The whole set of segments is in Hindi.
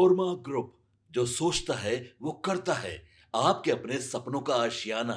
कोरमा ग्रुप, जो सोचता है वो करता है। आपके अपने सपनों का आशियाना।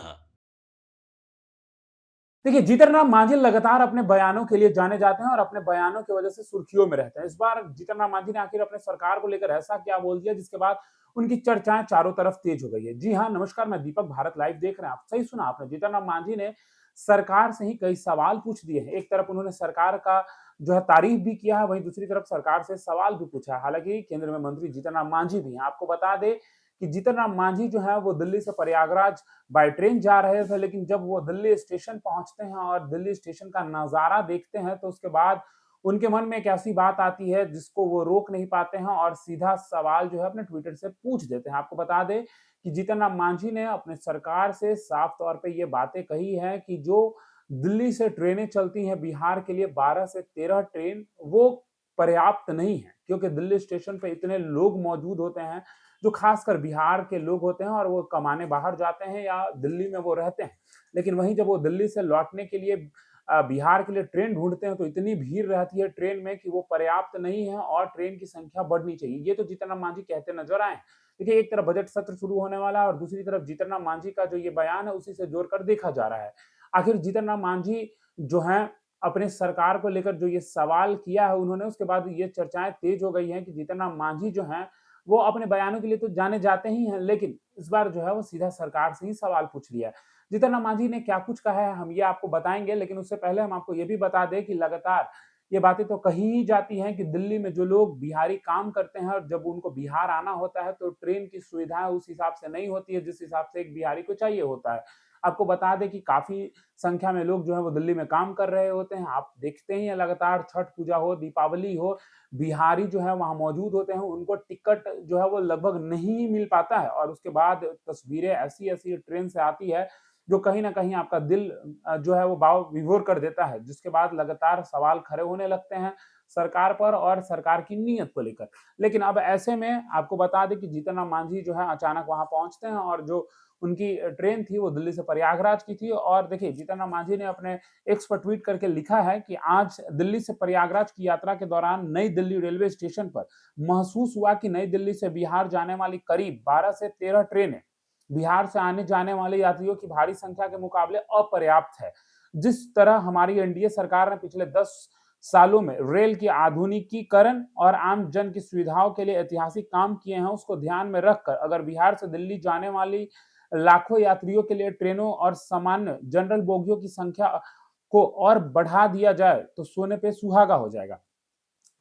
देखिए, जीतन राम मांझी लगातार अपने बयानों के लिए जाने जाते हैं और अपने बयानों की वजह से सुर्खियों में रहते हैं। इस बार जीतन राम मांझी ने आखिर अपने सरकार को लेकर ऐसा क्या बोल दिया जिसके बाद उनकी चर्चाएं चारों तरफ तेज हो गई है। जी हाँ, नमस्कार, मैं दीपक, भारत लाइव देख रहे हैं आप। सही सुना आपने, जीतन राम मांझी ने सरकार से ही कई सवाल पूछ दिए हैं। एक तरफ उन्होंने सरकार का जो है तारीफ भी किया है, वहीं दूसरी तरफ सरकार से सवाल भी पूछा है। हालांकि केंद्र में मंत्री जीतन राम मांझी भी हैं। आपको बता दें कि जीतन राम मांझी जो है वो दिल्ली से प्रयागराज बाय ट्रेन जा रहे थे, लेकिन जब वो दिल्ली स्टेशन पहुंचते हैं और दिल्ली स्टेशन का नजारा देखते हैं तो उसके बाद उनके मन में एक ऐसी बात आती है जिसको वो रोक नहीं पाते हैं और सीधा सवाल जो है अपने ट्विटर से पूछ देते हैं। आपको बता दें कि जीतन राम मांझी ने अपने सरकार से साफ तौर पे ये बातें कही हैं कि जो दिल्ली से ट्रेनें चलती हैं बिहार के लिए, 12 से 13 ट्रेन, वो पर्याप्त नहीं है, क्योंकि दिल्ली स्टेशन पे इतने लोग मौजूद होते हैं जो खासकर बिहार के लोग होते हैं और वो कमाने बाहर जाते हैं या दिल्ली में वो रहते हैं। लेकिन वहीं जब वो दिल्ली से लौटने के लिए बिहार के लिए ट्रेन ढूंढते हैं तो इतनी भीड़ रहती है ट्रेन में कि वो पर्याप्त नहीं है और ट्रेन की संख्या बढ़नी चाहिए। ये तो जीतन राम मांझी कहते नजर आए। देखिए, एक तरफ बजट सत्र शुरू होने वाला है और दूसरी तरफ जीतन राम मांझी का जो ये बयान है उसी से जोड़कर देखा जा रहा है। आखिर जीतन राम मांझी जो है अपने सरकार को लेकर जो ये सवाल किया है उन्होंने, उसके बाद ये चर्चाएं तेज हो गई हैं कि जीतन राम मांझी जो है वो अपने बयानों के लिए तो जाने जाते ही हैं, लेकिन इस बार जो है वो सीधा सरकार से ही सवाल पूछ लिया है। जीतन राम मांझी ने क्या कुछ कहा है हम ये आपको बताएंगे, लेकिन उससे पहले हम आपको ये भी बता दें कि लगातार ये बातें तो कही ही जाती हैं कि दिल्ली में जो लोग बिहारी काम करते हैं और जब उनको बिहार आना होता है तो ट्रेन की सुविधाएं उस हिसाब से नहीं होती है जिस हिसाब से एक बिहारी को चाहिए होता है। आपको बता दें कि काफी संख्या में लोग जो है वो दिल्ली में काम कर रहे होते हैं। आप देखते ही हैं लगातार, छठ पूजा हो, दीपावली हो, बिहारी जो है वहां मौजूद होते हैं, उनको टिकट जो है वो लगभग नहीं मिल पाता है और उसके बाद तस्वीरें ऐसी ऐसी ट्रेन से आती है जो कहीं ना कहीं आपका दिल जो है वो भाव विभोर कर देता है, जिसके बाद लगातार सवाल खड़े होने लगते हैं सरकार पर और सरकार की नीयत को लेकर। लेकिन अब ऐसे में आपको बता दें कि जीतन राम मांझी जो है अचानक वहां पहुंचते हैं और जो उनकी ट्रेन थी वो दिल्ली से प्रयागराज की थी। और देखिए, जीतन राम मांझी ने अपने एक्स पर ट्वीट करके लिखा है कि आज दिल्ली से प्रयागराज की यात्रा के दौरान नई दिल्ली रेलवे स्टेशन पर महसूस हुआ कि नई दिल्ली से बिहार जाने वाली करीब 12 से 13 ट्रेनें बिहार से आने जाने वाले यात्रियों की भारी संख्या के मुकाबले अपर्याप्त है। जिस तरह हमारी एनडीए सरकार ने पिछले 10 सालों में रेल की आधुनिकीकरण और आम जन की सुविधाओं के लिए ऐतिहासिक काम किए हैं, उसको ध्यान में रखकर अगर बिहार से दिल्ली जाने वाली लाखों यात्रियों के लिए ट्रेनों और सामान्य जनरल बोगियों की संख्या को और बढ़ा दिया जाए तो सोने पे सुहागा हो जाएगा।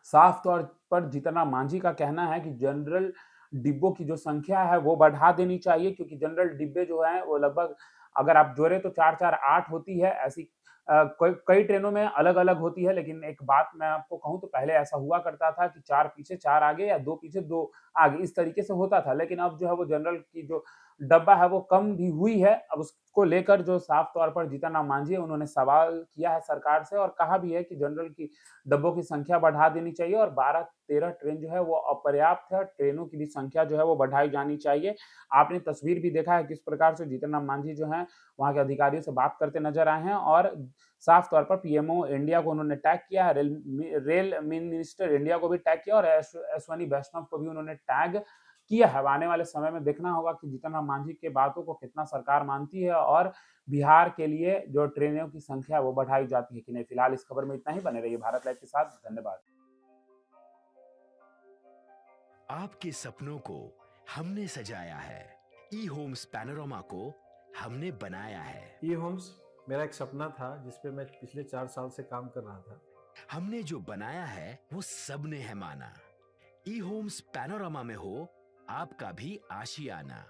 साफ तौर पर जितना मांझी का कहना है कि जनरल डिब्बों की जो संख्या है वो बढ़ा देनी चाहिए, क्योंकि जनरल डिब्बे जो है वो लगभग अगर आप जोड़े तो 4-4-8 होती है। ऐसी कई ट्रेनों में अलग अलग होती है, लेकिन एक बात मैं आपको कहूं तो पहले ऐसा हुआ करता था कि 4 पीछे 4 आगे या 2 पीछे 2 आगे, इस तरीके से होता था। लेकिन अब जो है वो जनरल की जो डब्बा है वो कम भी हुई है। अब उसको लेकर जो साफ तौर पर जीतन राम मांझी है उन्होंने सवाल किया है सरकार से और कहा भी है कि जनरल की डब्बों की संख्या बढ़ा देनी चाहिए और 12-13 ट्रेन जो है वो अपर्याप्त है। ट्रेनों की भी संख्या जो है वो बढ़ाई जानी चाहिए। आपने तस्वीर भी देखा है किस प्रकार से जीतन राम मांझी जो है वहां के अधिकारियों से बात करते नजर आए हैं और साफ तौर पर पीएमओ इंडिया को उन्होंने टैग किया है, रेल मिनिस्टर इंडिया को भी टैग किया और अश्वनी वैष्णव को भी उन्होंने टैग किया है। आने वाले समय में देखना होगा कि जीतन राम मांझी के बातों को कितना सरकार मानती है और बिहार के लिए जो ट्रेनों की संख्या है वो बढ़ाई जाती है कि नहीं। फिलहाल इस खबर में इतना ही। बने रहिए भारत लाइव के साथ। धन्यवाद। आपके सपनों को हमने सजाया है। ई होम्स पैनोरामा को हमने बनाया है। ई होम्स मेरा एक सपना था जिस पे मैं पिछले 4 साल से काम कर रहा था। हमने जो बनाया है वो सबने है माना। ई होम्स पैनोरामा में हो आपका भी आशियाना।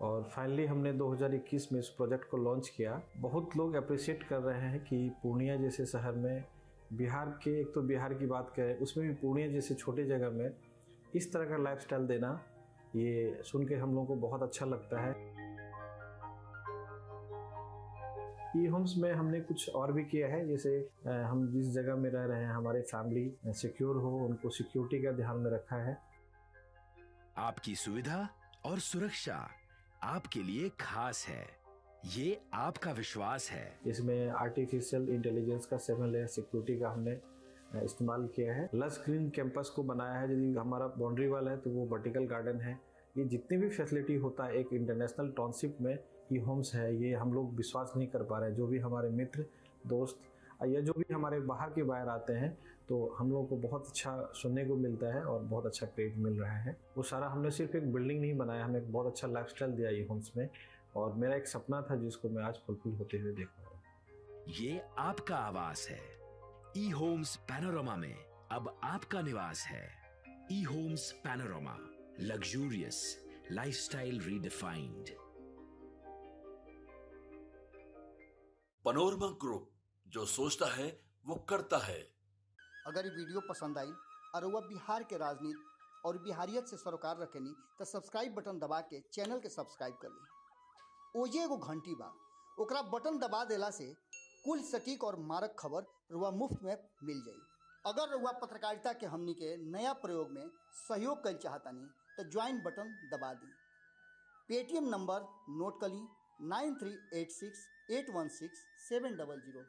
और फाइनली हमने 2021 में इस प्रोजेक्ट को लॉन्च किया। बहुत लोग अप्रिशिएट कर रहे हैं कि पूर्णिया जैसे शहर में, बिहार के, एक तो बिहार की बात करें उसमें भी पूर्णिया जैसे छोटे जगह में इस तरह का लाइफस्टाइल देना, ये सुन के हम लोगों को बहुत अच्छा लगता है। ई होम्स में हमने कुछ और भी किया है, जैसे हम जिस जगह में रह रहे हैं हमारे फैमिली सिक्योर हो, उनको सिक्योरिटी का ध्यान में रखा है। आपकी सुविधा और सुरक्षा आपके लिए खास है, ये आपका विश्वास है। इसमें आर्टिफिशियल इंटेलिजेंस का 7 लेयर सिक्योरिटी का हमने इस्तेमाल किया है। लस ग्रीन कैंपस को बनाया है, यदि हमारा बाउंड्री वाल है तो वो वर्टिकल गार्डन है। ये जितनी भी फैसिलिटी होता है एक इंटरनेशनल टाउनशिप में, ई होम्स है, ये हम लोग विश्वास नहीं कर पा रहे हैं। जो भी हमारे मित्र दोस्त या जो भी हमारे बाहर के बाहर आते हैं तो हम लोगों को बहुत अच्छा सुनने को मिलता है और बहुत अच्छा क्रेडिट मिल रहा है। वो सारा हमने सिर्फ एक बिल्डिंग नहीं बनाया, हमें एक बहुत अच्छा लाइफस्टाइल दिया ई होम्स में, और मेरा एक सपना था जिसको मैं आज फुलफिल होते हुए देख पा रहा हूँ। ये आपका आवास है। ई होम्स पैनोरमा में अब आपका निवास है। E Homes Panorama, luxurious lifestyle redefined. Panorama group, जो सोचता है वो करता है। अगर ये वीडियो पसंद आई और वह बिहार के राजनीति और बिहारियत से सरोकार रखेनी तो सब्सक्राइब बटन दबा के चैनल के सब्सक्राइब कर ली। ओजे एगो घंटी बा, ओकरा बटन दबा देला से कुल सटीक और मारक खबर रुआ मुफ्त में मिल जाई। अगर रुआ पत्रकारिता के हमनी के नया प्रयोग में सहयोग कर चाहतानी तो ज्वाइन बटन दबा दी। पेटीएम नंबर नोट कर ली 9386816700।